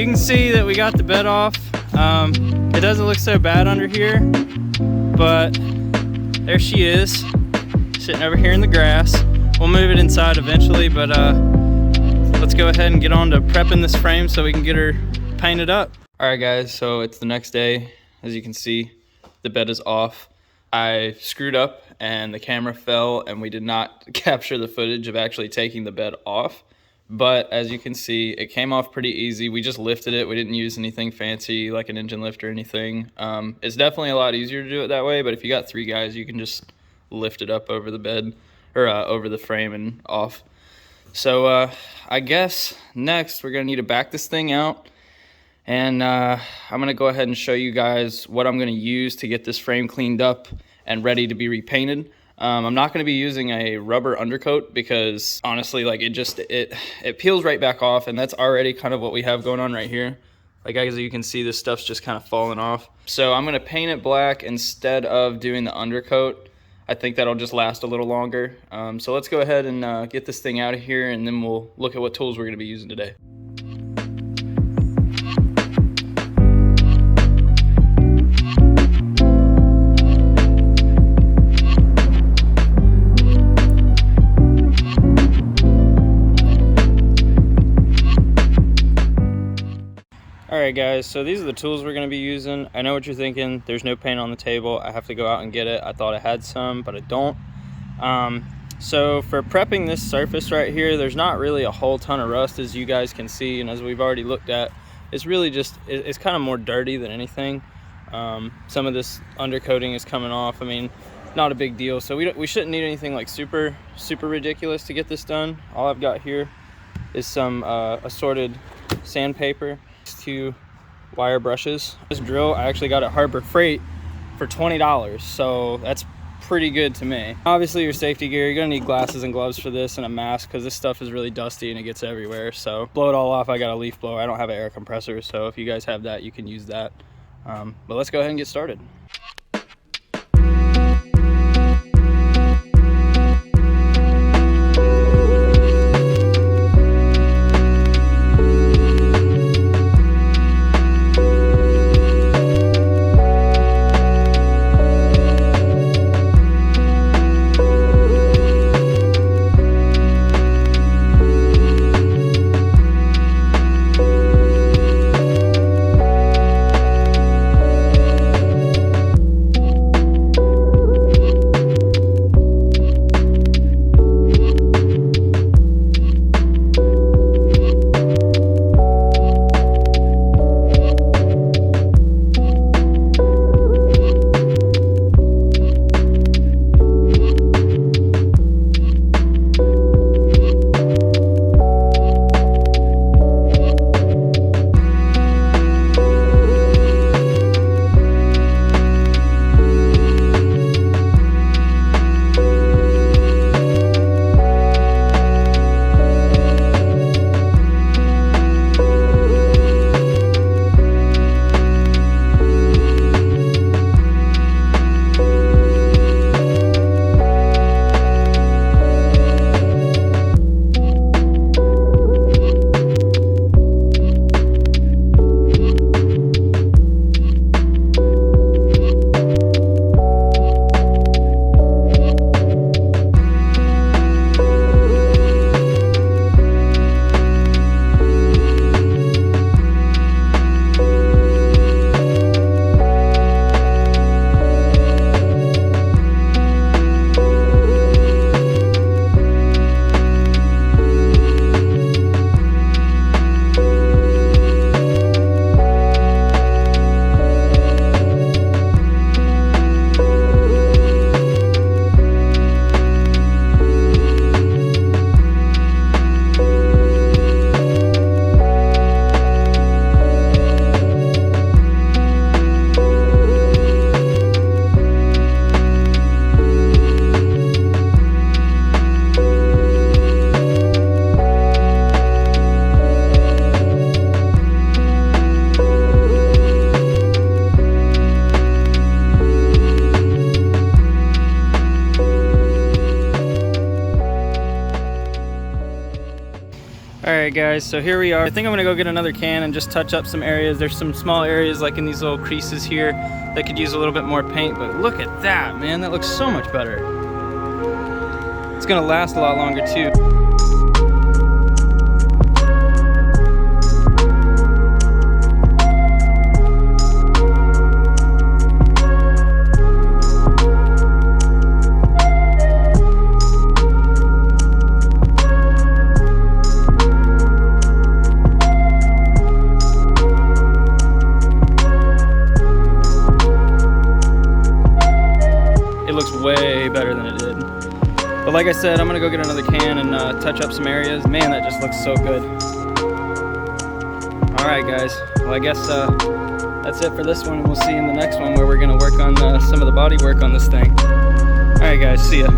you can see that we got the bed off. It doesn't look so bad under here, but there she is, sitting over here in the grass. We'll move it inside eventually, but let's go ahead and get on to prepping this frame so we can get her painted up. All right guys, so it's the next day. As you can see, the bed is off. I screwed up and the camera fell and we did not capture the footage of actually taking the bed off. But as you can see, it came off pretty easy. We just lifted it. We didn't use anything fancy like an engine lift or anything. It's definitely a lot easier to do it that way, but if you got 3 guys, you can just lift it up over the bed or over the frame and off. So I guess next we're gonna need to back this thing out. And I'm gonna go ahead and show you guys what I'm gonna use to get this frame cleaned up and ready to be repainted. I'm not gonna be using a rubber undercoat because honestly, like it peels right back off, and that's already kind of what we have going on right here. Like as you can see, this stuff's just kind of falling off. So I'm gonna paint it black instead of doing the undercoat. I think that'll just last a little longer. So let's go ahead and get this thing out of here, and then we'll look at what tools we're gonna be using today. Alright guys, so these are the tools we're going to be using. I know what you're thinking, there's no paint on the table, I have to go out and get it. I thought I had some, but I don't. So for prepping this surface right here, there's not really a whole ton of rust, as you guys can see, and as we've already looked at. It's really just, it's kind of more dirty than anything. Some of this undercoating is coming off. I mean, not a big deal. So we shouldn't need anything like super ridiculous to get this done. All I've got here is some assorted sandpaper, 2 wire brushes. This drill I actually got at Harbor Freight for $20, so that's pretty good to me. Obviously your safety gear, you're gonna need glasses and gloves for this, and a mask because this stuff is really dusty and it gets everywhere. So blow it all off. I got a leaf blower. I don't have an air compressor, so if you guys have that, you can use that. But let's go ahead and get started. Alright guys, so here we are. I think I'm gonna go get another can and just touch up some areas. There's some small areas like in these little creases here that could use a little bit more paint, but look at that, man, that looks so much better. It's gonna last a lot longer too. It looks way better than it did. But like I said, I'm gonna go get another can and touch up some areas. Man, that just looks so good. All right, guys. Well, I guess that's it for this one, and we'll see you in the next one where we're gonna work on some of the body work on this thing. All right, guys. See ya.